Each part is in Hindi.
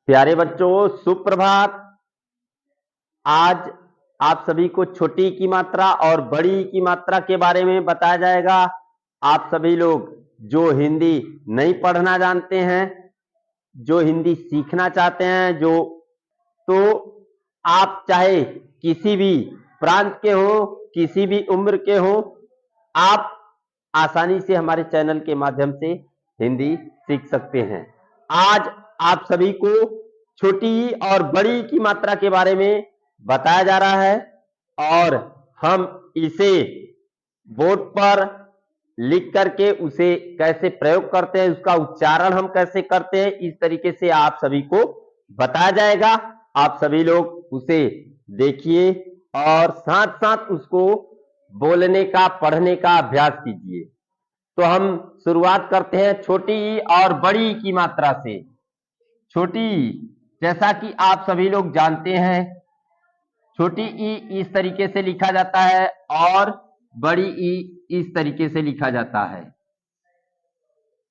प्यारे बच्चों, सुप्रभात। आज आप सभी को छोटी की मात्रा और बड़ी की मात्रा के बारे में बताया जाएगा। आप सभी लोग जो हिंदी नहीं पढ़ना जानते हैं, जो हिंदी सीखना चाहते हैं, तो आप चाहे किसी भी प्रांत के हो, किसी भी उम्र के हो, आप आसानी से हमारे चैनल के माध्यम से हिंदी सीख सकते हैं। आज आप सभी को छोटी और बड़ी की मात्रा के बारे में बताया जा रहा है और हम इसे बोर्ड पर लिख करके उसे कैसे प्रयोग करते हैं, उसका उच्चारण हम कैसे करते हैं, इस तरीके से आप सभी को बताया जाएगा। आप सभी लोग उसे देखिए और साथ साथ उसको बोलने का, पढ़ने का अभ्यास कीजिए। तो हम शुरुआत करते हैं छोटी और बड़ी की मात्रा से। छोटी, जैसा कि आप सभी लोग जानते हैं, छोटी ई इस तरीके से लिखा जाता है और बड़ी ई इस तरीके से लिखा जाता है।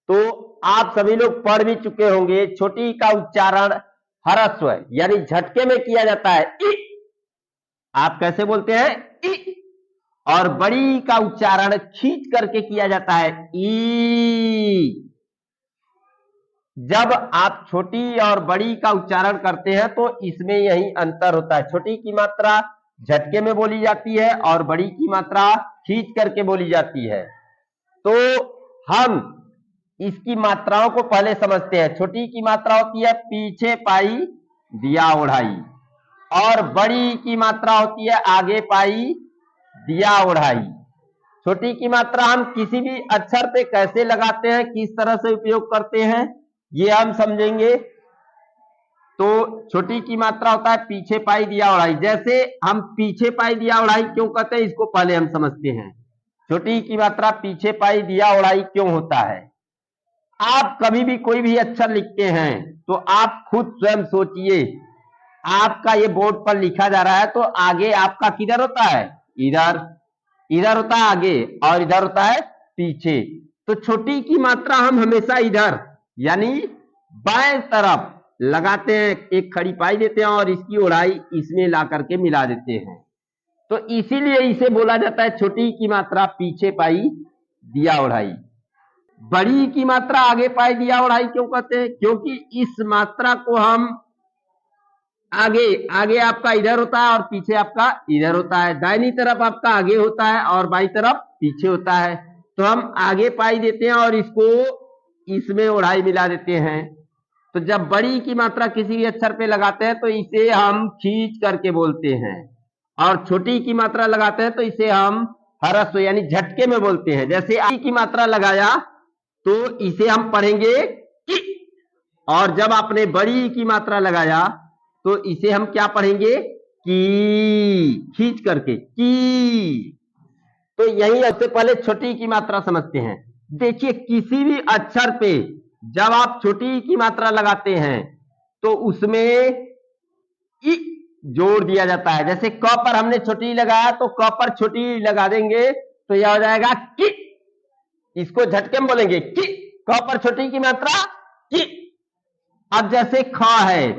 तो आप सभी लोग पढ़ भी चुके होंगे, छोटी का उच्चारण ह्रस्व यानी झटके में किया जाता है, ई। आप कैसे बोलते हैं? ई। और बड़ी का उच्चारण खींच करके किया जाता है, ई। जब आप छोटी और बड़ी का उच्चारण करते हैं तो इसमें यही अंतर होता है। छोटी की मात्रा झटके में बोली जाती है और बड़ी की मात्रा खींच करके बोली जाती है। तो हम इसकी मात्राओं को पहले समझते हैं। छोटी की मात्रा होती है पीछे पाई दिया ओढ़ाई, और बड़ी की मात्रा होती है आगे पाई दिया ओढ़ाई। छोटी की मात्रा हम किसी भी अक्षर पे कैसे लगाते हैं, किस तरह से उपयोग करते हैं, ये हम समझेंगे। तो छोटी की मात्रा होता है पीछे पाई दिया ओढ़ाई। जैसे हम पीछे पाई दिया ओढ़ाई क्यों कहते हैं, इसको पहले हम समझते हैं। छोटी की मात्रा पीछे पाई दिया ओढ़ाई क्यों होता है? आप कभी भी कोई भी अक्षर लिखते हैं तो आप खुद स्वयं सोचिए, आपका ये बोर्ड पर लिखा जा रहा है तो आगे आपका किधर होता है? इधर। इधर होता है आगे और इधर होता है पीछे। तो छोटी की मात्रा हम हमेशा इधर यानी बाएं तरफ लगाते हैं, एक खड़ी पाई देते हैं और इसकी ओढ़ाई इसमें ला करके मिला देते हैं। तो इसीलिए इसे बोला जाता है छोटी की मात्रा पीछे पाई दिया ओढ़ाई। बड़ी की मात्रा आगे पाई दिया ओढ़ाई क्यों कहते हैं? क्योंकि इस मात्रा को हम आगे आगे आपका इधर होता है और पीछे आपका इधर होता है। दाहिनी तरफ आपका आगे होता है और बाईं तरफ पीछे होता है। तो हम आगे पाई देते हैं और इसको इसमें ओढ़ाई मिला देते हैं। तो जब बड़ी की मात्रा किसी भी अक्षर पे लगाते हैं तो इसे हम खींच करके बोलते हैं, और छोटी की मात्रा लगाते हैं तो इसे हम ह्रस्व यानी झटके में बोलते हैं। जैसे आई की मात्रा लगाया तो इसे हम पढ़ेंगे कि, और जब आपने बड़ी की मात्रा लगाया तो इसे हम क्या पढ़ेंगे? की, खींच करके की। तो यही सबसे पहले छोटी की मात्रा समझते हैं। देखिए, किसी भी अक्षर पे जब आप छोटी की मात्रा लगाते हैं तो उसमें ई जोड़ दिया जाता है। जैसे क पर हमने छोटी लगाया तो क पर छोटी लगा देंगे तो यह हो जाएगा कि। इसको झटके में बोलेंगे कि। क पर छोटी की मात्रा कि। अब जैसे ख है,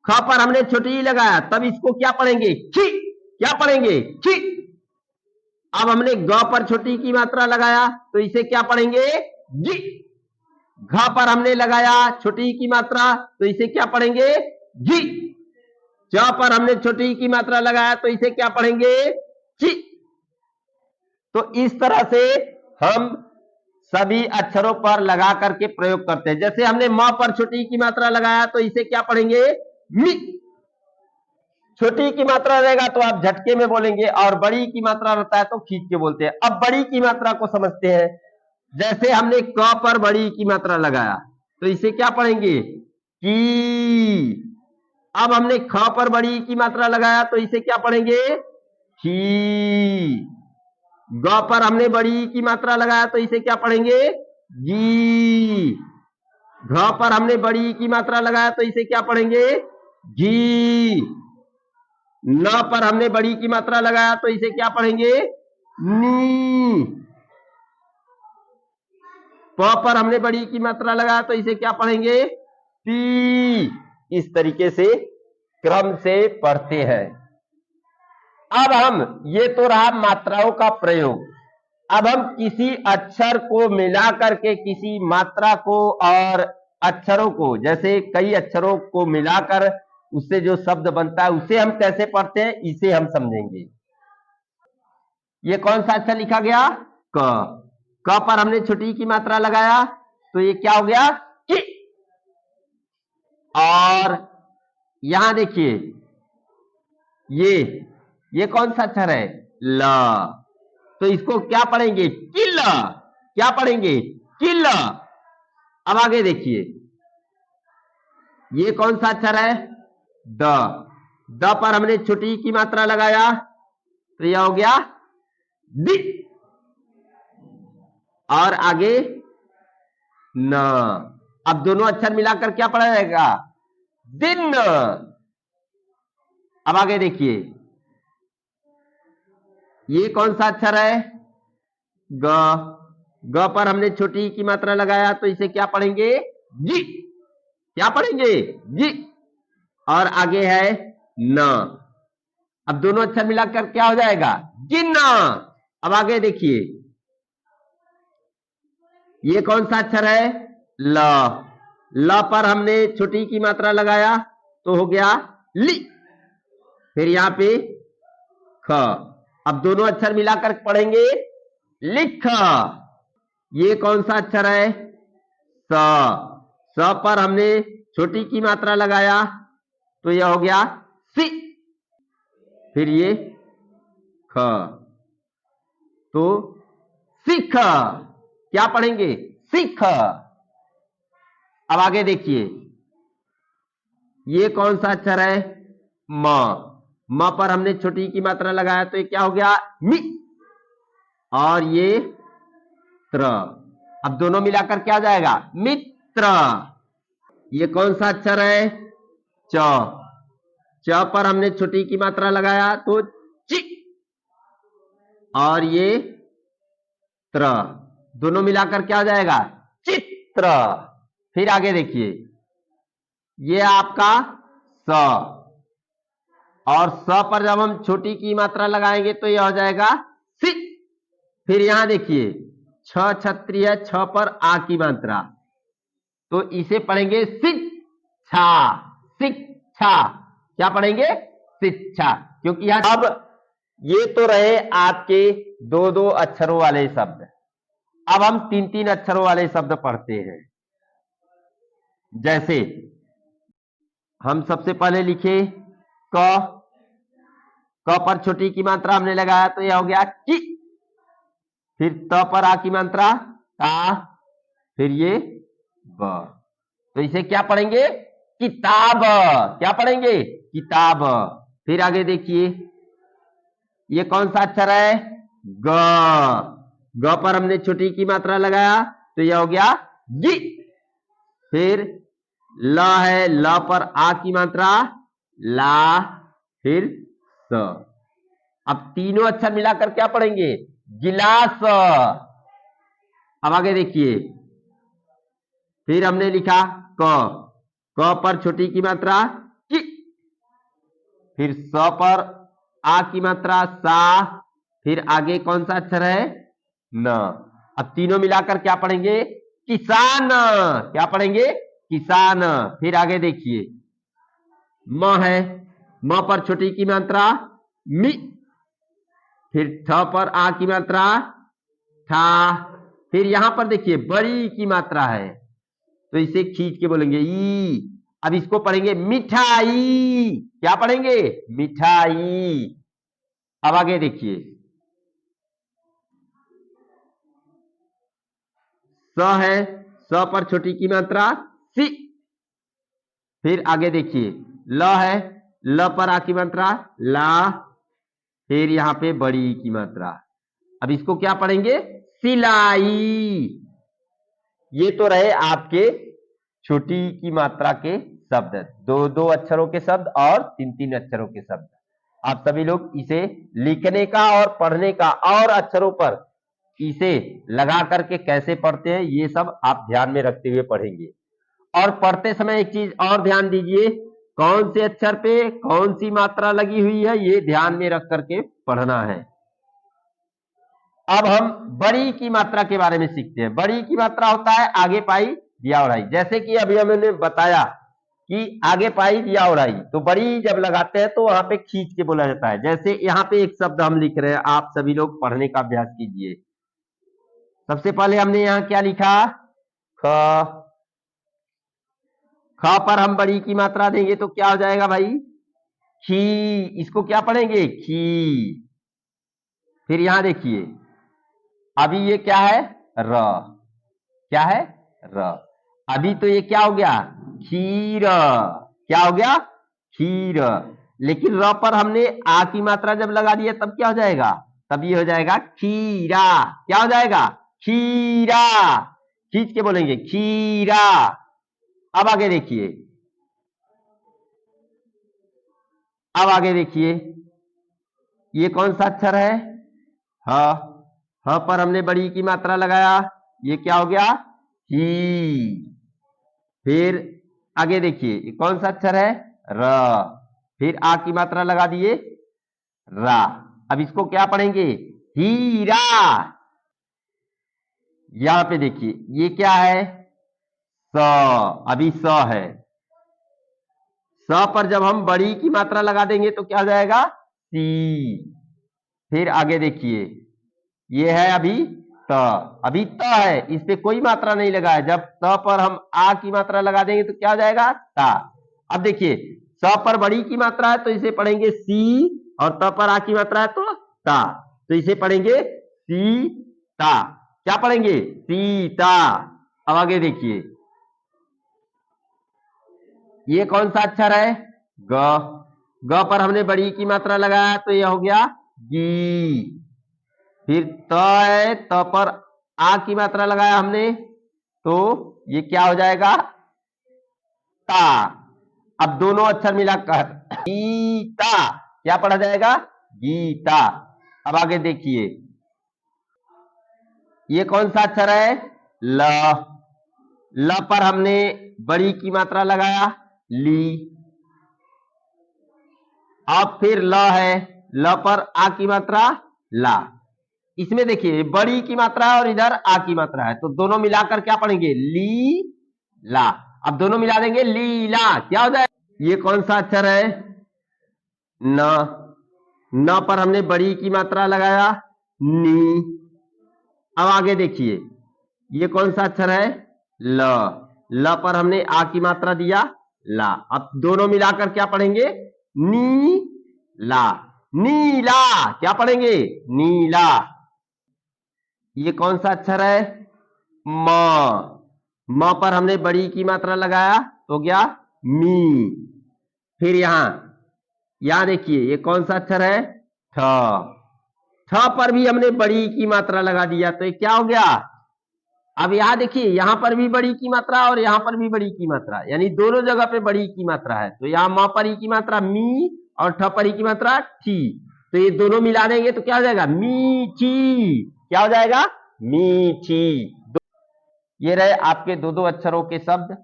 ख पर हमने छोटी लगाया तब इसको क्या पढ़ेंगे? कि। क्या पढ़ेंगे? कि। अब हमने ग पर छोटी की मात्रा लगाया तो इसे क्या पढ़ेंगे? गी। घ पर हमने लगाया छोटी की मात्रा तो इसे क्या पढ़ेंगे? घी। च पर हमने छोटी की मात्रा लगाया तो इसे क्या पढ़ेंगे? ची। तो इस तरह से हम सभी अक्षरों पर लगा करके प्रयोग करते हैं। जैसे हमने म पर छोटी की मात्रा लगाया तो इसे क्या पढ़ेंगे? मी। छोटी की मात्रा रहेगा तो आप झटके में बोलेंगे और बड़ी की मात्रा रहता है तो खींच के बोलते हैं। अब बड़ी की मात्रा को समझते हैं। जैसे हमने क पर बड़ी की मात्रा लगाया तो इसे क्या पढ़ेंगे? की। अब हमने ख पर बड़ी की मात्रा लगाया तो इसे क्या पढ़ेंगे? की। ग पर हमने बड़ी की मात्रा लगाया तो इसे क्या पढ़ेंगे? गी। घ पर हमने बड़ी की मात्रा लगाया तो इसे क्या पढ़ेंगे? घी। न पर हमने बड़ी की मात्रा लगाया तो इसे क्या पढ़ेंगे? नी। प पर हमने बड़ी की मात्रा लगाया तो इसे क्या पढ़ेंगे? पी। इस तरीके से क्रम से पढ़ते हैं। अब हम, ये तो रहा मात्राओं का प्रयोग। अब हम किसी अक्षर को मिला करके किसी मात्रा को और अक्षरों को, जैसे कई अक्षरों को मिलाकर उससे जो शब्द बनता है उसे हम कैसे पढ़ते हैं, इसे हम समझेंगे। ये कौन सा अक्षर लिखा गया? क। क पर हमने छोटी की मात्रा लगाया तो ये क्या हो गया? कि। और यहां देखिए, ये कौन सा अक्षर है? ल। तो इसको क्या पढ़ेंगे? किल। क्या पढ़ेंगे? किल। अब आगे देखिए, ये कौन सा अक्षर है? द। द पर हमने छोटी की मात्रा लगाया तो यह हो गया दि। और आगे न। अब दोनों अक्षर मिलाकर क्या पढ़ा जाएगा? दिन। अब आगे देखिए, ये कौन सा अक्षर है? ग। ग पर हमने छोटी की मात्रा लगाया तो इसे क्या पढ़ेंगे? जी। क्या पढ़ेंगे? जी। और आगे है न। अब दोनों अक्षर मिलाकर क्या हो जाएगा? गिन्ना। अब आगे देखिए, ये कौन सा अक्षर है? ल। ल पर हमने छोटी की मात्रा लगाया तो हो गया ली। फिर यहां पे ख। अब दोनों अक्षर मिलाकर पढ़ेंगे लिख। ये कौन सा अक्षर है? स। स पर हमने छोटी की मात्रा लगाया तो यह हो गया सी। फिर ये ख। तो सिख। क्या पढ़ेंगे? सिख। अब आगे देखिए, ये कौन सा अक्षर है? म। म पर हमने छोटी की मात्रा लगाया तो ये क्या हो गया? मि। और ये त्र। अब दोनों मिलाकर क्या जाएगा? मित्र। ये कौन सा अक्षर है? च। च पर हमने छोटी की मात्रा लगाया तो चि। और ये त्र। दोनों मिलाकर क्या हो जाएगा? चित्र। फिर आगे देखिए, ये आपका स। और स पर जब हम छोटी की मात्रा लगाएंगे तो यह हो जाएगा सि। फिर यहां देखिए, छ छत्री है, छ पर आ की मात्रा तो इसे पढ़ेंगे शिक्षा। शिक्षा। क्या पढ़ेंगे? शिक्षा। क्योंकि यहां, अब ये तो रहे आपके दो दो अक्षरों वाले शब्द। अब हम तीन तीन अक्षरों वाले शब्द पढ़ते हैं। जैसे हम सबसे पहले लिखे क। क पर छोटी की मात्रा हमने लगाया तो यह हो गया कि। फिर त पर आ की मात्रा ता। फिर ये ब। तो इसे क्या पढ़ेंगे? किताब। क्या पढ़ेंगे? किताब। फिर आगे देखिए, ये कौन सा अक्षर है? ग। ग पर हमने छोटी की मात्रा लगाया तो यह हो गया गी। फिर ल है, ल पर आ की मात्रा ला। फिर स। अब तीनों अक्षर मिलाकर क्या पढ़ेंगे? गिलास। अब आगे देखिए, फिर हमने लिखा क। क पर छोटी की मात्रा कि। फिर स पर आ की मात्रा सा। फिर आगे कौन सा अक्षर है? न। अब तीनों मिलाकर क्या पढ़ेंगे? किसान। क्या पढ़ेंगे? किसान। फिर आगे देखिए, म है, म पर छोटी की मात्रा मी। फिर ठ पर आ की मात्रा ठा। फिर यहां पर देखिए बड़ी की मात्रा है तो इसे खींच के बोलेंगे ई। अब इसको पढ़ेंगे मिठाई। क्या पढ़ेंगे? मिठाई। अब आगे देखिए, स है, स पर छोटी की मात्रा सी। फिर आगे देखिए, ल है, ल पर आ की मात्रा ला। फिर यहां पे बड़ी की मात्रा। अब इसको क्या पढ़ेंगे? सिलाई। ये तो रहे आपके छोटी की मात्रा के शब्द, दो दो अक्षरों के शब्द और तीन तीन अक्षरों के शब्द। आप सभी लोग इसे लिखने का और पढ़ने का और अक्षरों पर इसे लगा करके कैसे पढ़ते हैं ये सब आप ध्यान में रखते हुए पढ़ेंगे। और पढ़ते समय एक चीज और ध्यान दीजिए, कौन से अक्षर पे कौन सी मात्रा लगी हुई है ये ध्यान में रख करके पढ़ना है। अब हम बड़ी की मात्रा के बारे में सीखते हैं। बड़ी की मात्रा होता है आगे पाई दिया ओढ़ाई। जैसे कि अभी हमने बताया कि आगे पाई दिया ओढ़ाई, तो बड़ी जब लगाते हैं तो वहां पे खींच के बोला जाता है। जैसे यहाँ पे एक शब्द हम लिख रहे हैं, आप सभी लोग पढ़ने का अभ्यास कीजिए। सबसे पहले हमने यहाँ क्या लिखा, ख। ख पर हम बड़ी की मात्रा देंगे तो क्या हो जाएगा भाई, खी। इसको क्या पढ़ेंगे, खी। फिर यहां देखिए, अभी ये क्या है, र। क्या है, र। अभी तो ये क्या हो गया, खीर। क्या हो गया, खीर। लेकिन र पर हमने आ की मात्रा जब लगा दी है तब क्या हो जाएगा, तब ये हो जाएगा खीरा। क्या हो जाएगा, खीरा। खींच के बोलेंगे, खीरा। अब आगे देखिए, अब आगे देखिए, ये कौन सा अक्षर है, ह। ह पर हमने बड़ी की मात्रा लगाया, ये क्या हो गया, ही। फिर आगे देखिए, ये कौन सा अक्षर है, र। फिर आ की मात्रा लगा दिए, रा। अब इसको क्या पढ़ेंगे, हीरा। यहां पे देखिए, ये क्या है, स। अभी स है। स पर जब हम बड़ी की मात्रा लगा देंगे तो क्या हो जाएगा, सी। फिर आगे देखिए, ये है अभी त। अभी त है, इस पे कोई मात्रा नहीं लगा है। जब त पर हम आ की मात्रा लगा देंगे तो क्या हो जाएगा, ता। अब देखिए, स पर बड़ी की मात्रा है तो इसे पढ़ेंगे सी, और त पर आ की मात्रा है तो ता। तो इसे पढ़ेंगे सीता। क्या पढ़ेंगे, सीता। अब आगे देखिए, ये कौन सा अक्षर है, ग। ग पर हमने बड़ी की मात्रा लगाया तो यह हो गया गी। फिर त है, त पर आ की मात्रा लगाया हमने तो ये क्या हो जाएगा, ता। अब दोनों अक्षर मिलाकर गीता। क्या पढ़ा जाएगा, गीता। अब आगे देखिए, ये कौन सा अक्षर है, ल। ल पर हमने बड़ी की मात्रा लगाया, ली। अब फिर ल है, ल पर आ की मात्रा, ला। इसमें देखिए बड़ी की मात्रा है और इधर आ की मात्रा है, तो दोनों मिलाकर क्या पढ़ेंगे, ली ला। अब दोनों मिला देंगे, लीला। क्या हो जाएगा, ये कौन सा अक्षर है, न। न पर हमने बड़ी की मात्रा लगाया, नी। अब आगे देखिए, ये कौन सा अक्षर है, ल। ल पर हमने आ की मात्रा दिया, ला। अब दोनों मिलाकर क्या पढ़ेंगे, नी ला। नीला। क्या पढ़ेंगे, नीला। ये कौन सा अक्षर है, म। म पर हमने बड़ी की मात्रा लगाया तो गया मी। फिर यहां देखिए, ये कौन सा अक्षर है, ठ। ठ पर भी हमने बड़ी की मात्रा लगा दिया तो ये क्या हो गया। अब यहां देखिए, यहां पर भी बड़ी की मात्रा और यहां पर भी बड़ी की मात्रा, यानी दोनों जगह पे बड़ी की मात्रा है। तो यहां म पर ई की मात्रा मी और ठ पर ई की मात्रा ठी। तो ये दोनों मिला देंगे तो क्या हो जाएगा, मीठी। क्या हो जाएगा, मीठी। ये रहे आपके दो दो अक्षरों के शब्द।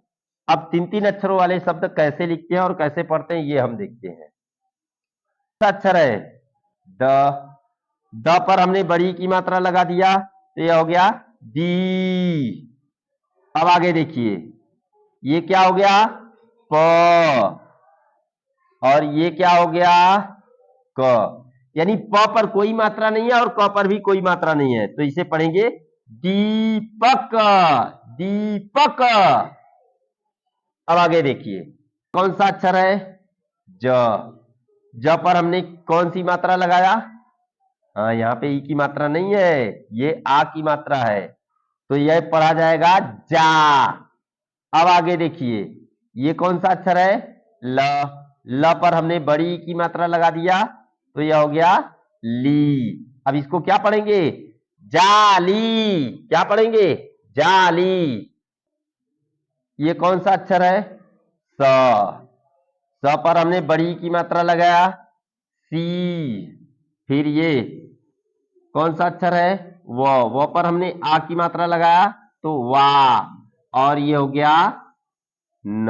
अब तीन तीन अक्षरों वाले शब्द कैसे लिखते हैं और कैसे पढ़ते हैं ये हम देखते हैं। अक्षर है द। द पर हमने बड़ी की मात्रा लगा दिया तो यह हो गया दी। अब आगे देखिए, ये क्या हो गया, प। और ये क्या हो गया, क। यानी प पर कोई मात्रा नहीं है और क पर भी कोई मात्रा नहीं है, तो इसे पढ़ेंगे दीपक। दीपक। अब आगे देखिए, कौन सा अक्षर है, ज। ज पर हमने कौन सी मात्रा लगाया, हाँ यहाँ पे ई की मात्रा नहीं है, ये आ की मात्रा है, तो यह पढ़ा जाएगा जा। अब आगे देखिए, ये कौन सा अक्षर है, ल। ल पर हमने बड़ी की मात्रा लगा दिया तो यह हो गया ली। अब इसको क्या पढ़ेंगे, जाली। क्या पढ़ेंगे, जाली। ये कौन सा अक्षर है, स। स पर हमने बड़ी की मात्रा लगाया, सी। फिर ये कौन सा अक्षर है, वो पर हमने आ की मात्रा लगाया तो वा। और ये हो गया न।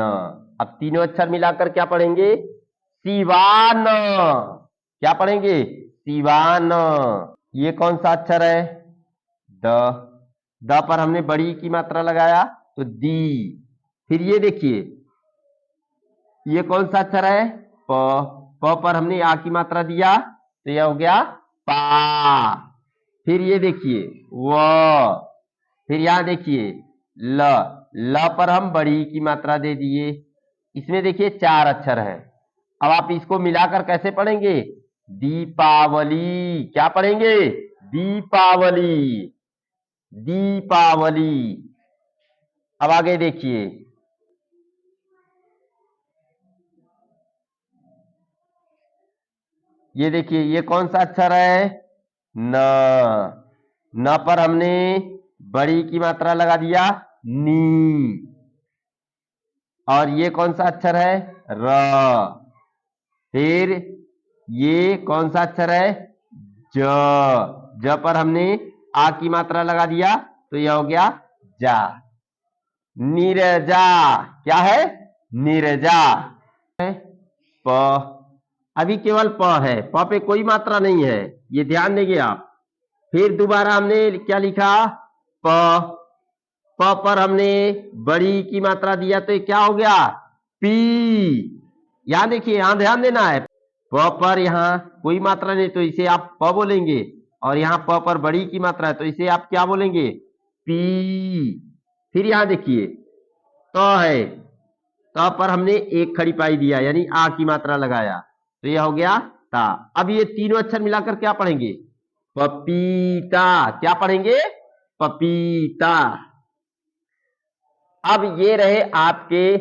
अब तीनों अक्षर मिलाकर क्या पढ़ेंगे? सिवान। क्या पढ़ेंगे? सिवान। ये कौन सा अक्षर है? द। द पर हमने बड़ी की मात्रा लगाया तो दी। फिर ये देखिए, ये कौन सा अक्षर है? प। प पर हमने आ की मात्रा दिया तो यह हो गया पा। फिर ये देखिए व। फिर यहां देखिए ल। ल पर हम बड़ी की मात्रा दे दिए। इसमें देखिए 4 अक्षर है। अब आप इसको मिलाकर कैसे पढ़ेंगे? दीपावली। क्या पढ़ेंगे? दीपावली। दीपावली। अब आगे देखिए, ये देखिए ये कौन सा अक्षर है? न। न पर हमने बड़ी की मात्रा लगा दिया नी। और ये कौन सा अक्षर है? र। फिर ये कौन सा अक्षर है? ज। ज पर हमने आ की मात्रा लगा दिया तो यह हो गया जा। नीरजा। क्या है? नीरजा। प। अभी केवल प है, प पे कोई मात्रा नहीं है, ये ध्यान देंगे आप। फिर दोबारा हमने क्या लिखा? प। प पर हमने बड़ी की मात्रा दिया तो ये क्या हो गया? पी। यहां देखिए, यहां ध्यान देना है। प पर यहां कोई मात्रा नहीं तो इसे आप प बोलेंगे, और यहां प पर बड़ी की मात्रा है तो इसे आप क्या बोलेंगे? पी। फिर यहां देखिए त है, त पर हमने एक खड़ी पाई दिया यानी आ की मात्रा लगाया तो यह हो गया ता। अब ये तीनों अक्षर मिलाकर क्या पढ़ेंगे? पपीता। क्या पढ़ेंगे? पपीता। अब ये रहे आपके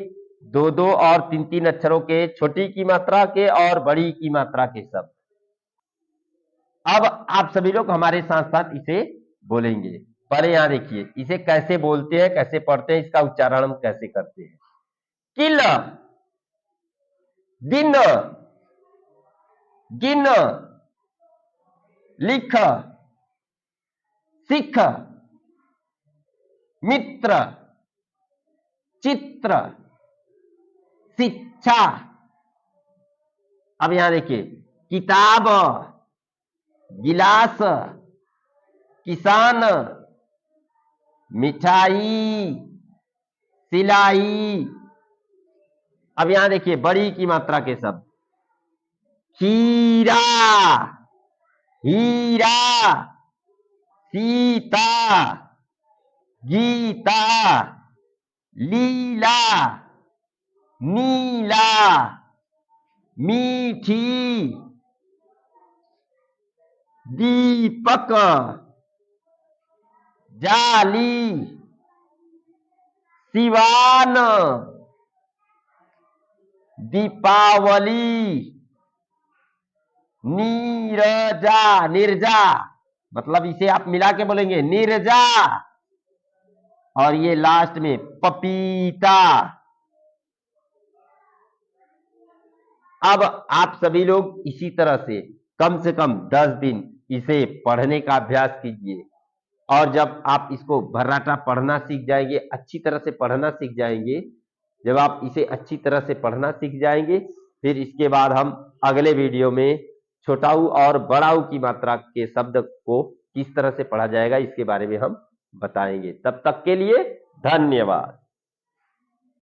2-2 और 3-3 अक्षरों के, छोटी की मात्रा के और बड़ी की मात्रा के शब्द। अब आप सभी लोग हमारे साथ साथ इसे बोलेंगे। पहले यहां देखिए इसे कैसे बोलते हैं, कैसे पढ़ते हैं, इसका उच्चारण हम कैसे करते हैं। किल। दिन। गिन। लिख। सिख। मित्र। चित्र। शिक्षा। अब यहां देखिए किताब। गिलास। किसान। मिठाई। सिलाई। अब यहां देखिए बड़ी की मात्रा के शब्द। खीरा। हीरा। सीता। गीता। लीला। नीला। मीठी। दीपक। जाली। सिवान। दीपावली। नीरजा। निर्जा मतलब इसे आप मिला के बोलेंगे नीरजा। और ये लास्ट में पपीता। अब आप सभी लोग इसी तरह से कम 10 दिन इसे पढ़ने का अभ्यास कीजिए, और जब आप इसको भर्राटा पढ़ना सीख जाएंगे, अच्छी तरह से पढ़ना सीख जाएंगे, जब आप इसे अच्छी तरह से पढ़ना सीख जाएंगे, फिर इसके बाद हम अगले वीडियो में छोटाऊ और बड़ाऊ की मात्रा के शब्द को किस तरह से पढ़ा जाएगा इसके बारे में हम बताएंगे। तब तक के लिए धन्यवाद।